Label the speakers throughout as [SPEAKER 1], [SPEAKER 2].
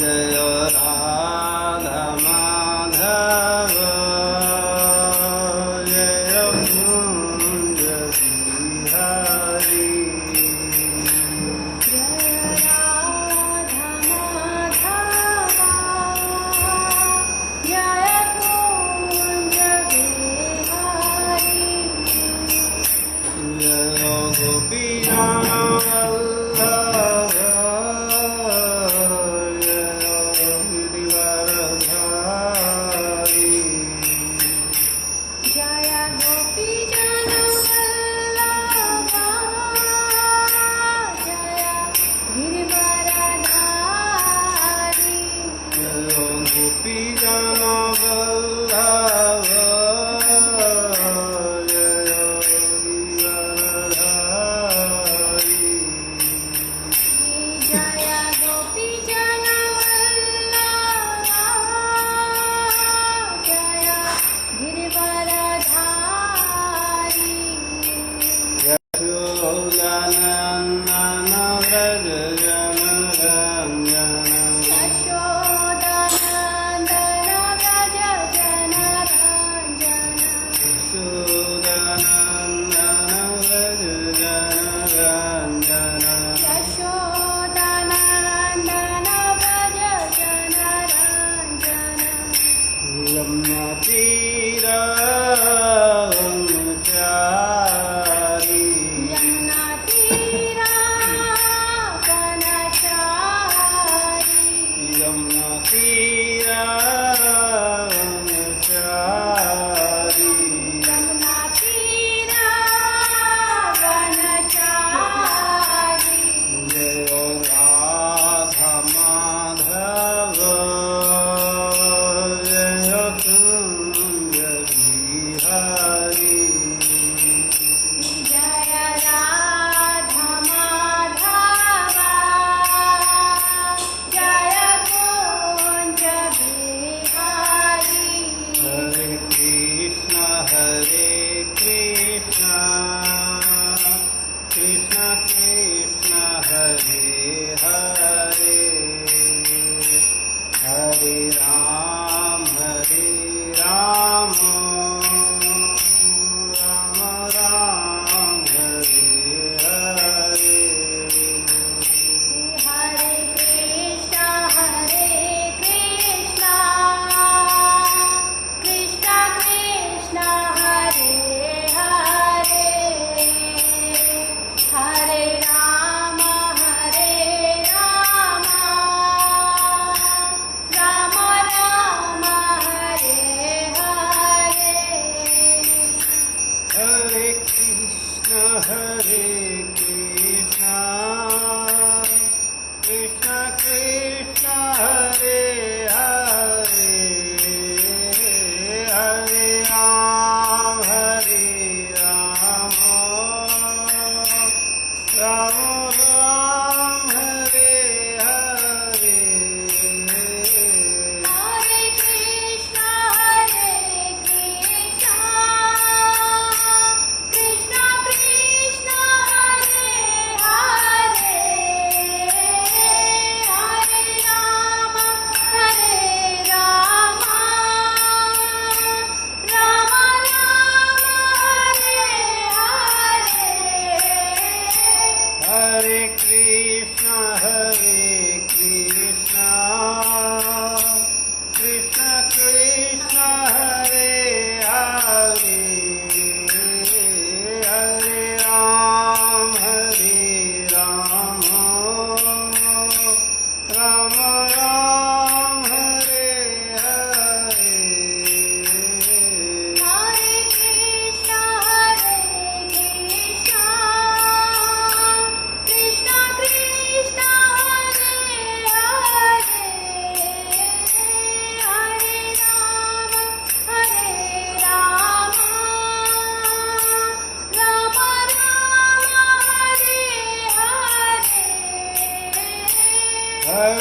[SPEAKER 1] जय राधा माधव जय कुंज बिहारी
[SPEAKER 2] जय राधा माधव जय कुंज बिहारी
[SPEAKER 1] जय Gopinath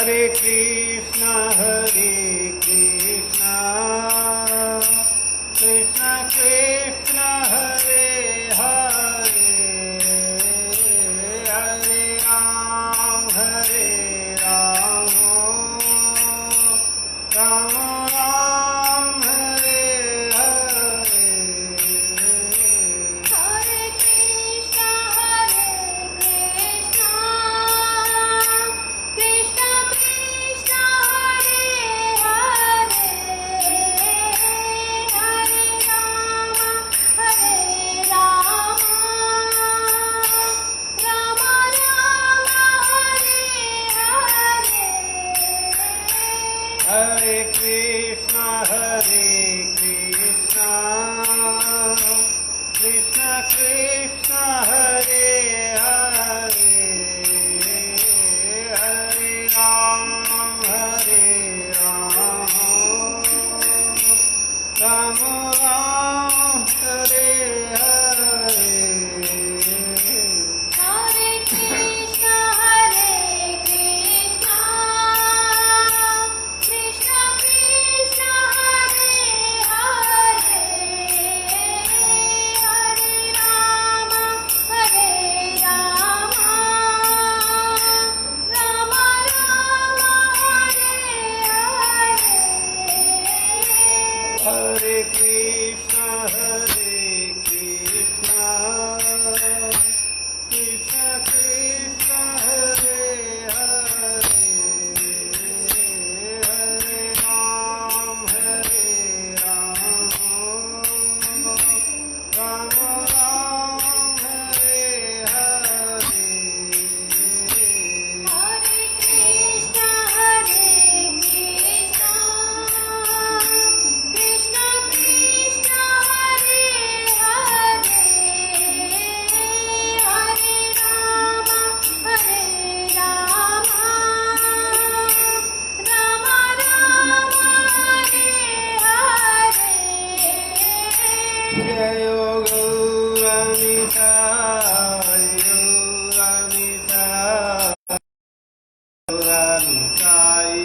[SPEAKER 1] Hare Krishna, Hare Krishna, Krishna Krishna, Hare Hare, Hare Ram, Hare Ram, Ram Ram Hare Hare
[SPEAKER 2] Hare Krishna, Krishna Krishna, Hare Hare, Hare Rama, Rama Rama, Hare Hare.
[SPEAKER 1] Hare Krishna, Krishna Krishna, Hare Hare, Hare Ram, Ram Ram, Hare Hare.
[SPEAKER 2] Hare Krishna, Krishna Krishna, Hare Hare, Hare Rama, Rama Rama, Hare Hare.
[SPEAKER 1] Hare Krishna, Krishna Krishna, Hare Hare, Hare Ram, Ram Ram, Hare Hare.
[SPEAKER 2] Hare Krishna, Krishna Krishna, Hare Hare, Hare Rama, Rama Rama, Hare Hare.
[SPEAKER 1] Jayo Gauramita,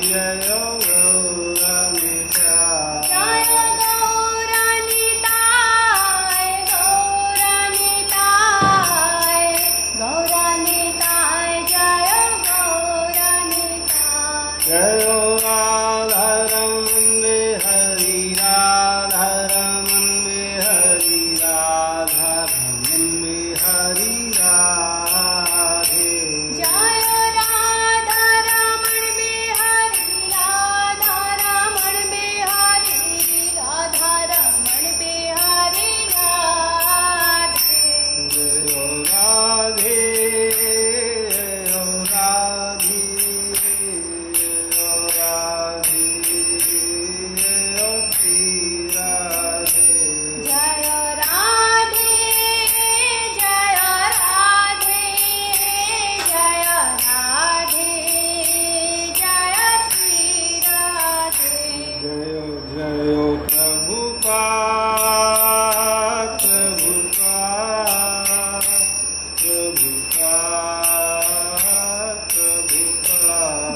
[SPEAKER 1] Jayo Gauramita.
[SPEAKER 2] Jaya Gauranitai, Gauranitai, Jaya Gauranitai.
[SPEAKER 1] Jayo Radharam Hari, Radharam Hari, Radharam Hari Radhe.
[SPEAKER 2] Jaya Radha Raman Bihari, Radha Raman Bihari, Radha Raman Bihari, Radhe.
[SPEAKER 1] Jayo Radhe, Jayo Radhe, Jayo Radhe, Jayo Shri Radhe.
[SPEAKER 2] Jaya Radhe, Jaya Radhe, Jaya Radhe, Jaya Shri Radhe.
[SPEAKER 1] Jayo Jayo Prabhupada, Prabhupada.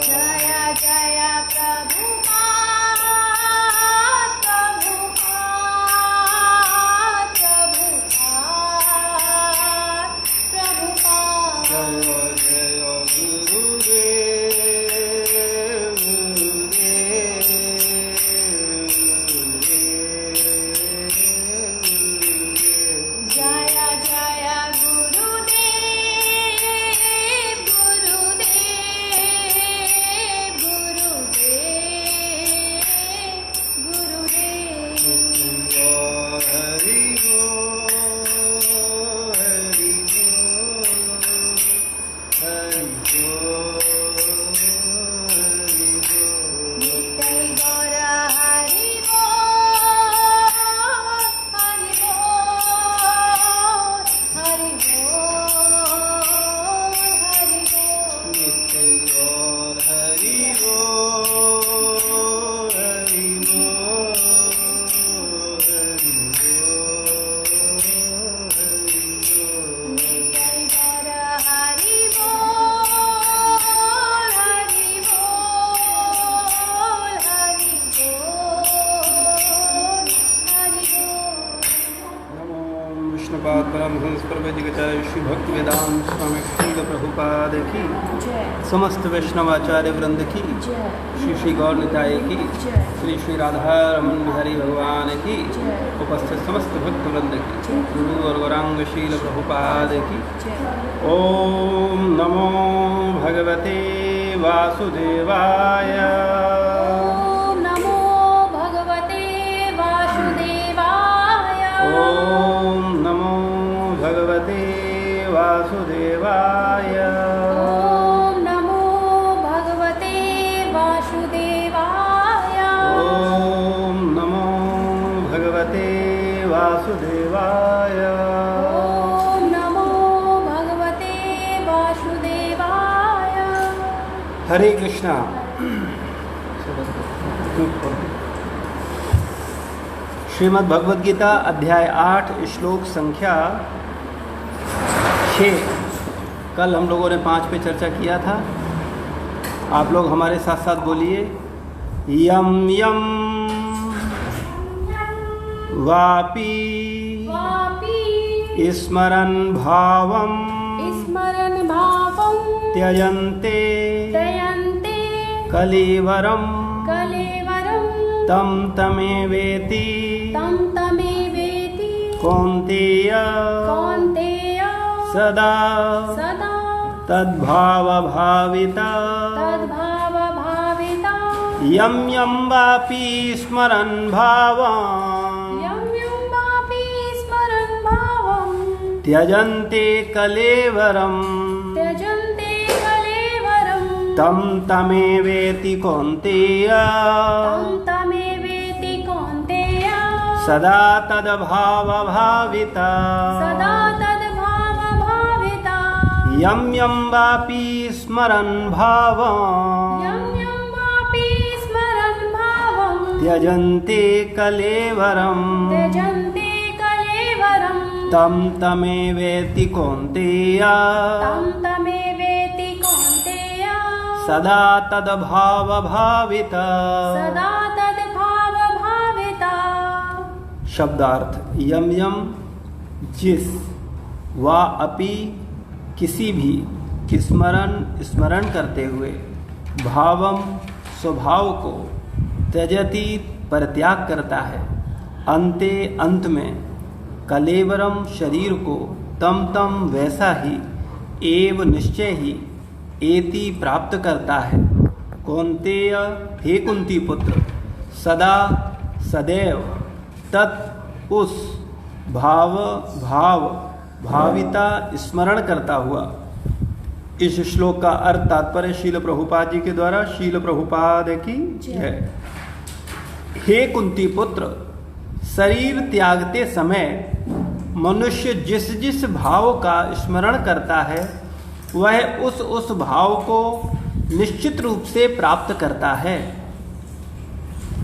[SPEAKER 2] Jaya Jaya Prabhupada, Prabhupada.
[SPEAKER 1] Jayo Jayo Gurudev, Gurudev.
[SPEAKER 2] Jaya Jaya Gurudev, Gurudev, Gurudev, Gurudev.
[SPEAKER 1] Hari Bol, Hari Bol, Hari Bol, Hari Bol.
[SPEAKER 2] Nitai Gaura Hari Bol, Hari Bol, Hari Bol, Hari Bol.
[SPEAKER 1] Nitai Gaur Hari Bol, Hari Bol, Hari Bol, Hari Bol.
[SPEAKER 2] Nitai Gaura Hari Bol,
[SPEAKER 1] वैदिकाचार्य Shri भक्ति वेदांत स्वामी श्रील प्रभुपाद की,
[SPEAKER 2] जय
[SPEAKER 1] समस्त वैष्णवाचार्य वृंद की,
[SPEAKER 2] जय
[SPEAKER 1] श्री श्री गौर निताय की,
[SPEAKER 2] जय
[SPEAKER 1] श्री श्री राधा रमन बिहारी भगवान की,
[SPEAKER 2] जय
[SPEAKER 1] उपस्थित समस्त भक्त वृंद की,
[SPEAKER 2] जय
[SPEAKER 1] गुरु और गौरांग शील प्रभुपाद की।
[SPEAKER 2] जय
[SPEAKER 1] ओम नमो भगवते वासुदेवाय।
[SPEAKER 2] ओम नमो भगवते वासुदेवाय।
[SPEAKER 1] ओम नमो भगवते वासुदेवाय।
[SPEAKER 2] ओम नमो भगवते वासुदेवाय।
[SPEAKER 1] ओम नमो भगवते वासुदेवाय।
[SPEAKER 2] ओम नमो भगवते वासुदेवाय।
[SPEAKER 1] हरे कृष्णा। श्रीमद् भगवद गीता अध्याय 8 श्लोक संख्या 6। कल हम लोगों ने 5 पे चर्चा किया था। आप लोग हमारे साथ साथ बोलिए, यम यम वापी
[SPEAKER 2] वापि
[SPEAKER 1] स्मरन् भावं
[SPEAKER 2] स्मरन् भावं
[SPEAKER 1] त्यजन्ते
[SPEAKER 2] त्यजन्ते
[SPEAKER 1] कलेवरं
[SPEAKER 2] कलेवरं
[SPEAKER 1] तं तमेवेति
[SPEAKER 2] तं तमेवेति
[SPEAKER 1] कौन्तेय
[SPEAKER 2] कौन्तेय
[SPEAKER 1] सदा
[SPEAKER 2] सदा
[SPEAKER 1] तद्भावभाविता
[SPEAKER 2] तद्भावभाविता
[SPEAKER 1] यं यं वापि स्मरन् भावं
[SPEAKER 2] यं यं वापि स्मरन् भावं
[SPEAKER 1] त्यजन्ते कलेवरं
[SPEAKER 2] त्यजन्ते कलेवरं
[SPEAKER 1] तं तमेवेति कौन्तेय
[SPEAKER 2] तं तमेवेति कौन्तेय
[SPEAKER 1] सदा तद्भावभाविता
[SPEAKER 2] सदा तद्भावभाविता
[SPEAKER 1] यं यं वापि स्मरन् भावं
[SPEAKER 2] यं यं वापि स्मरन् भावं
[SPEAKER 1] त्यजन्ते कलेवरं
[SPEAKER 2] त्यजन्ते कलेवरं
[SPEAKER 1] तं तमेवेति कौन्तेय
[SPEAKER 2] तं तमेवेति कौन्तेय
[SPEAKER 1] सदा तद्भावभाविता।
[SPEAKER 2] सदा तद्भावभाविता।
[SPEAKER 1] शब्दार्थ, यम यम जिस, वा अपि किसी भी, स्मरण करते हुए, भावम स्वभाव को, त्यजति परित्याग करता है, अंते अंत में, कलेवरम शरीर को, तम तम वैसा ही, एव निश्चय ही, एति प्राप्त करता है, कौन्तेय हे कुंती पुत्र, सदा सदैव तत् उस भाविता स्मरण करता हुआ। इस श्लोक का अर्थ तात्पर्य शील प्रभुपाद जी के द्वारा, शील प्रभुपाद की जय। हे कुंती पुत्र, शरीर त्यागते समय मनुष्य जिस जिस भाव का स्मरण करता है वह उस भाव को निश्चित रूप से प्राप्त करता है,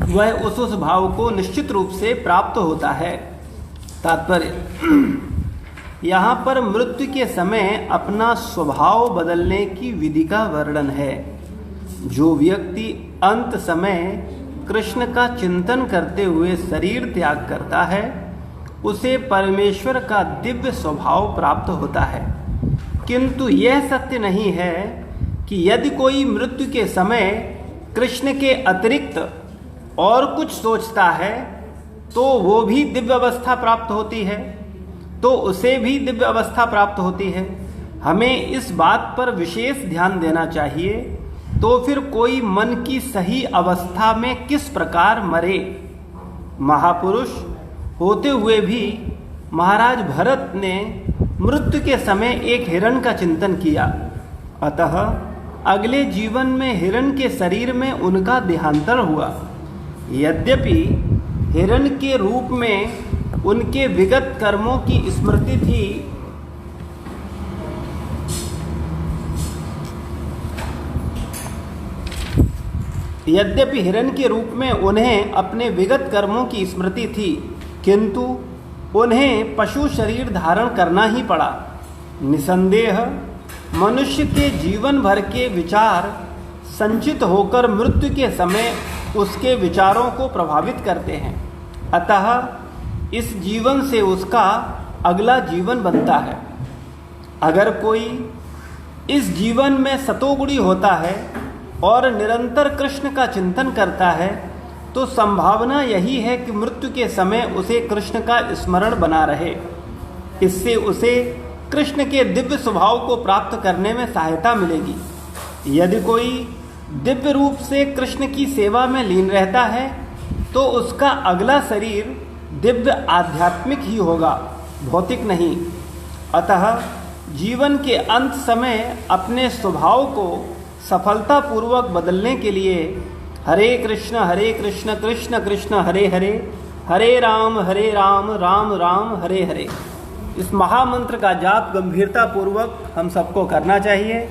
[SPEAKER 1] वह उस भाव को निश्चित रूप से प्राप्त होता है। तात्पर्य, यहाँ पर मृत्यु के समय अपना स्वभाव बदलने की विधि का वर्णन है। जो व्यक्ति अंत समय कृष्ण का चिंतन करते हुए शरीर त्याग करता है उसे परमेश्वर का दिव्य स्वभाव प्राप्त होता है। किंतु यह सत्य नहीं है कि यदि कोई मृत्यु के समय कृष्ण के अतिरिक्त और कुछ सोचता है तो वो भी दिव्य अवस्था प्राप्त होती है, तो उसे भी दिव्य अवस्था प्राप्त होती है। हमें इस बात पर विशेष ध्यान देना चाहिए। तो फिर कोई मन की सही अवस्था में किस प्रकार मरे। महापुरुष होते हुए भी महाराज भरत ने मृत्यु के समय एक हिरण का चिंतन किया, अतः अगले जीवन में हिरण के शरीर में उनका देहांतर हुआ। यद्यपि हिरण के रूप में उनके विगत कर्मों की स्मृति थी, यद्यपि हिरण के रूप में उन्हें अपने विगत कर्मों की स्मृति थी, किंतु उन्हें पशु शरीर धारण करना ही पड़ा। निसंदेह मनुष्य के जीवन भर के विचार संचित होकर मृत्यु के समय उसके विचारों को प्रभावित करते हैं। अतः इस जीवन से उसका अगला जीवन बनता है। अगर कोई इस जीवन में सतोगुणी होता है और निरंतर कृष्ण का चिंतन करता है तो संभावना यही है कि मृत्यु के समय उसे कृष्ण का स्मरण बना रहे। इससे उसे कृष्ण के दिव्य स्वभाव को प्राप्त करने में सहायता मिलेगी। यदि कोई दिव्य रूप से कृष्ण की सेवा में लीन रहता है तो उसका अगला शरीर दिव्य आध्यात्मिक ही होगा, भौतिक नहीं। अतः जीवन के अंत समय अपने स्वभाव को सफलतापूर्वक बदलने के लिए हरे कृष्ण कृष्ण कृष्ण हरे हरे, हरे राम राम राम हरे हरे, इस महामंत्र का जाप गंभीरता पूर्वक हम सबको करना चाहिए,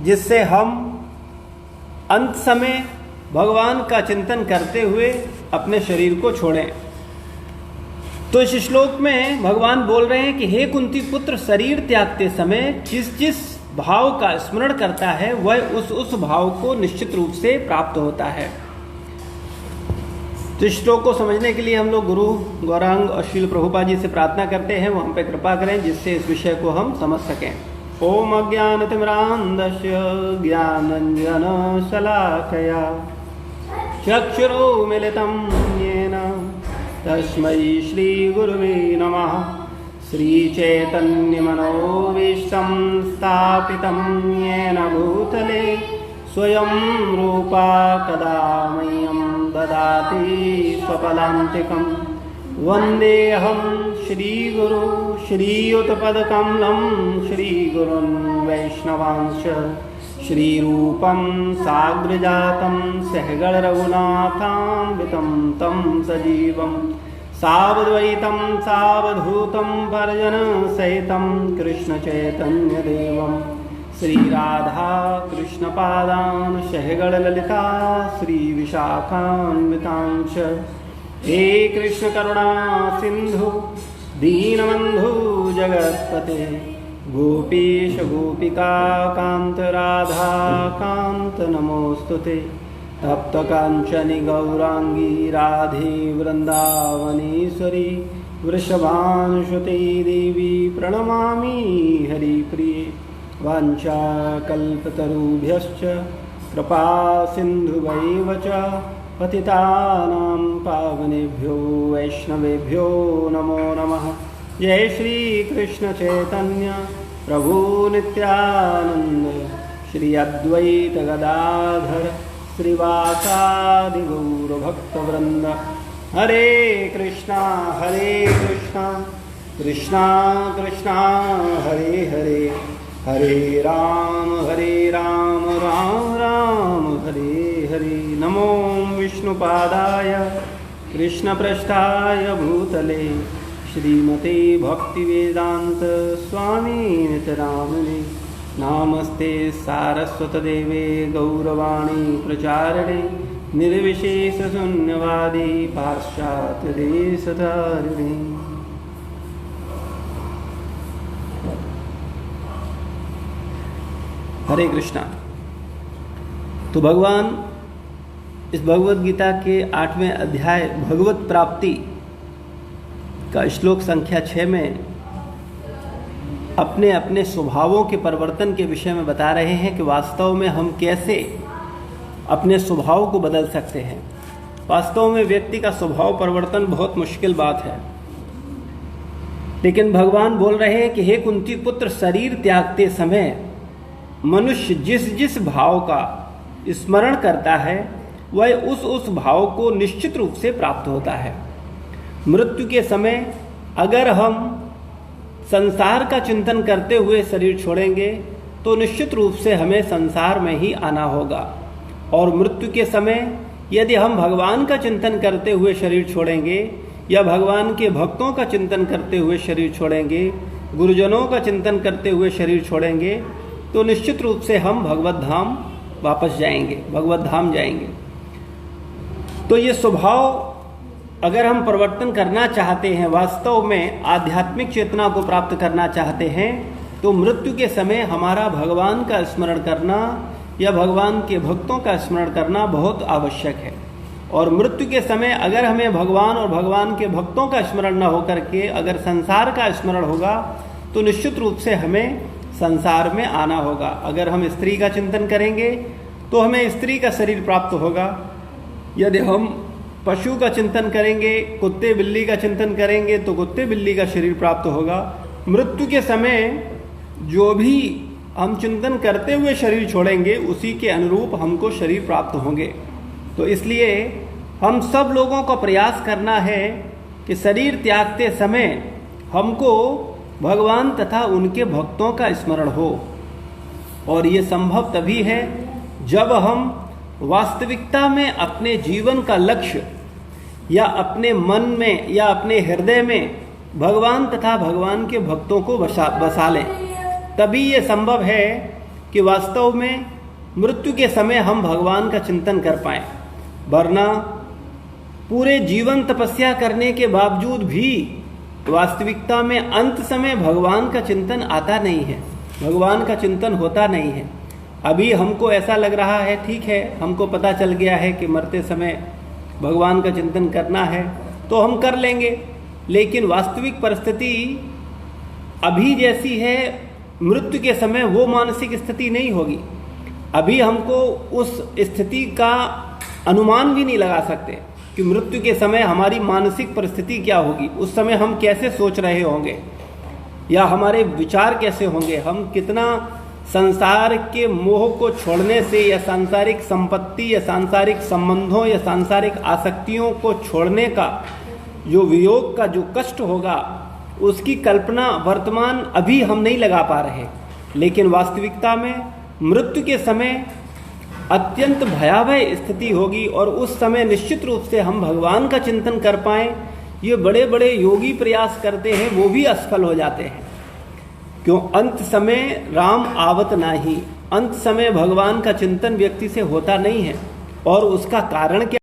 [SPEAKER 1] जिससे हम अंत समय भगवान का चिंतन करते हुए अपने शरीर को छोड़ें। तो इस श्लोक में भगवान बोल रहे हैं कि हे कुंती पुत्र, शरीर त्यागते समय जिस जिस भाव का स्मरण करता है वह उस भाव को निश्चित रूप से प्राप्त होता है। तो इस श्लोक को समझने के लिए हम लोग गुरु गौरांग और श्रील प्रभुपाद जी से प्रार्थना करते हैं वो हम पे कृपा करें, जिससे इस विषय को हम समझ सकें। ओम अज्ञानतिमिरान्धस्य ज्ञानाञ्जनशलाकया चक्षुरुन्मीलितं येन तस्मै श्रीगुरुवे नमः। श्रीचैतन्यमनोभीष्टं स्थापितं येन भूतले स्वयं रूपा कदा मह्यं ददाति स्वपदान्तिकं। वन्देऽहं श्रीगुरु श्रीयुतपदकमलं श्रीगुरुन् वैष्णवांश्च श्रीरूपं साग्रजातं सहगणरघुनाथान्वितं तं सजीवं सावद्वैतं सावधूतं परिजनसहितं कृष्णचैतन्यदेवं श्रीराधा कृष्णपादान् सहगणललिता श्रीविशाखान्वितांश्च। हे कृष्ण करुणा सिंधु दीनबंधु जगत्पते गोपीश गोपिका कांत राधा कांत नमोस्तुते। तप्त कांचनी गौरांगी राधे वृंदावनेश्वरी वृषभानुसुते देवी प्रणमामि हरिप्रिये। वाञ्छाकल्पतरुभ्यश्च कृपा सिन्धुभैव च पतितानां पावनेभ्यो वैष्णवेभ्यो नमो नमः। जय श्री कृष्ण चैतन्य प्रभु नित्यानंद श्री अद्वैत गदाधर श्रीवासादि गौर भक्तवृंद। हरे कृष्णा कृष्णा कृष्णा हरे हरे, हरे राम राम राम हरे हरे। नमो विष्णुपादाय कृष्णपृष्ठाय भूतले श्रीमते भक्तिवेदांत स्वामी नितरामने। नामस्ते सारस्वतदेवे गौरवाणी प्रचारिणे निर्विशेषशून्यवादी पाश्चात्यदेशधारिणे। हरे कृष्णा। तो भगवान इस भगवत गीता के 8वें अध्याय भगवत प्राप्ति का श्लोक संख्या 6 में अपने अपने स्वभावों के परिवर्तन के विषय में बता रहे हैं कि वास्तव में हम कैसे अपने स्वभाव को बदल सकते हैं। वास्तव में व्यक्ति का स्वभाव परिवर्तन बहुत मुश्किल बात है, लेकिन भगवान बोल रहे हैं कि हे कुंती पुत्र, शरीर त्यागते समय मनुष्य जिस जिस भाव का स्मरण करता है वह उस भाव को निश्चित रूप से प्राप्त होता है। मृत्यु के समय अगर हम संसार का चिंतन करते हुए शरीर छोड़ेंगे तो निश्चित रूप से हमें संसार में ही आना होगा, और मृत्यु के समय यदि हम भगवान का चिंतन करते हुए शरीर छोड़ेंगे या भगवान के भक्तों का चिंतन करते हुए शरीर छोड़ेंगे, गुरुजनों का चिंतन करते हुए शरीर छोड़ेंगे, तो निश्चित रूप से हम भगवत धाम वापस जाएंगे, भगवत धाम जाएंगे। तो ये स्वभाव अगर हम परिवर्तन करना चाहते हैं, वास्तव में आध्यात्मिक चेतना को प्राप्त करना चाहते हैं, तो मृत्यु के समय हमारा भगवान का स्मरण करना या भगवान के भक्तों का स्मरण करना बहुत आवश्यक है। और मृत्यु के समय अगर हमें भगवान और भगवान के भक्तों का स्मरण न होकर के अगर संसार का स्मरण होगा तो निश्चित रूप से हमें संसार में आना होगा। अगर हम स्त्री का चिंतन करेंगे तो हमें स्त्री का शरीर प्राप्त होगा। यदि हम पशु का चिंतन करेंगे, कुत्ते बिल्ली का चिंतन करेंगे तो कुत्ते बिल्ली का शरीर प्राप्त होगा। मृत्यु के समय जो भी हम चिंतन करते हुए शरीर छोड़ेंगे उसी के अनुरूप हमको शरीर प्राप्त होंगे। तो इसलिए हम सब लोगों को प्रयास करना है कि शरीर त्यागते समय हमको भगवान तथा उनके भक्तों का स्मरण हो। और ये संभव तभी है जब हम वास्तविकता में अपने जीवन का लक्ष्य या अपने मन में या अपने हृदय में भगवान तथा भगवान के भक्तों को बसा लें। तभी ये संभव है कि वास्तव में मृत्यु के समय हम भगवान का चिंतन कर पाएं। वरना पूरे जीवन तपस्या करने के बावजूद भी वास्तविकता में अंत समय भगवान का चिंतन आता नहीं है, भगवान का चिंतन होता नहीं है। अभी हमको ऐसा लग रहा है, ठीक है, हमको पता चल गया है कि मरते समय भगवान का चिंतन करना है तो हम कर लेंगे, लेकिन वास्तविक परिस्थिति अभी जैसी है मृत्यु के समय वो मानसिक स्थिति नहीं होगी। अभी हमको उस स्थिति का अनुमान भी नहीं लगा सकते कि मृत्यु के समय हमारी मानसिक परिस्थिति क्या होगी, उस समय हम कैसे सोच रहे होंगे या हमारे विचार कैसे होंगे, हम कितना संसार के मोह को छोड़ने से या सांसारिक संपत्ति या सांसारिक संबंधों या सांसारिक आसक्तियों को छोड़ने का जो वियोग का जो कष्ट होगा उसकी कल्पना वर्तमान अभी हम नहीं लगा पा रहे। लेकिन वास्तविकता में मृत्यु के समय अत्यंत भयावह स्थिति होगी और उस समय निश्चित रूप से हम भगवान का चिंतन कर पाएं। ये बड़े बड़े योगी प्रयास करते हैं, वो भी असफल हो जाते हैं। क्यों? अंत समय राम आवत नाही, अंत समय भगवान का चिंतन व्यक्ति से होता नहीं है। और उसका कारण क्या?